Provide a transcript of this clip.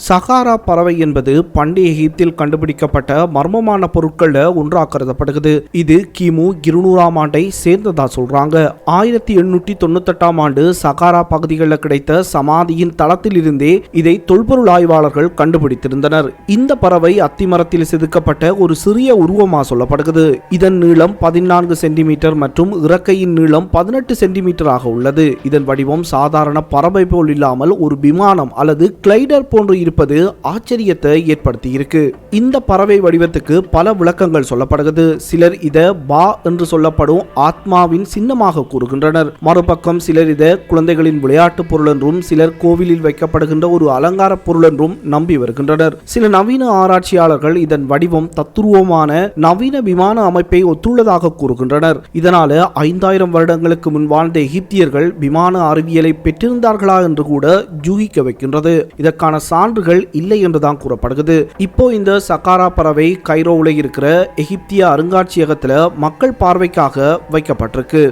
சகாரா பறவை என்பது பண்டைய எகிப்தில் கண்டுபிடிக்கப்பட்ட மர்மமான பொருட்கள்ல ஒன்றா கருதப்படுகிறது. இது கிமு 200ஆம் ஆண்டை சேர்ந்ததா சொல்றாங்க. 1898ஆம் ஆண்டு சகாரா பகுதிகளில் கிடைத்த சமாதியின் தளத்தில் இருந்தே இதை தொல்பொருள் ஆய்வாளர்கள் கண்டுபிடித்திருந்தனர். இந்த பறவை அத்திமரத்தில் செதுக்கப்பட்ட ஒரு சிறிய உருவமா சொல்லப்படுகிறது. இதன் நீளம் 14 சென்டிமீட்டர் மற்றும் இறக்கையின் நீளம் 18 சென்டிமீட்டராக உள்ளது. இதன் வடிவம் சாதாரண பறவை போல் இல்லாமல் ஒரு விமானம் அல்லது கிளைடர் போன்று இருப்பது ஆச்சரியத்தை ஏற்படுத்தி இருக்கு. இந்த பறவை வடிவத்துக்கு பல விளக்கங்கள் சொல்லப்படுகிறது. சிலர் இத பா என்று சொல்லப்படும் ஆத்மாவின் சின்னமாக கூறுகின்றனர். மறுபக்கம் சிலர் இத குழந்தைகளின் விளையாட்டு பொருள் என்றும், சிலர் கோவிலில் வைக்கப்படுகின்ற ஒரு அலங்கார பொருள் என்றும் நம்பி வருகின்றனர். சில நவீன ஆராய்ச்சியாளர்கள் இதன் வடிவம் தத்துருவமான நவீன விமான அமைப்பை ஒத்துள்ளதாக கூறுகின்றனர். இதனால 5000 வருடங்களுக்கு முன் வாழ்ந்த எகிப்தியர்கள் விமான அறிவியலை பெற்றிருந்தார்களா என்று கூட யூகிக்க வைக்கின்றது. இதற்கான சான்றுகள் இல்லை என்றுதான் கூறப்படுகிறது. இப்போ இந்த சகாரா பறவை கைரோவில் இருக்கிற எகிப்திய அருங்காட்சியகத்தில் மக்கள் பார்வைக்காக வைக்கப்பட்டிருக்கு.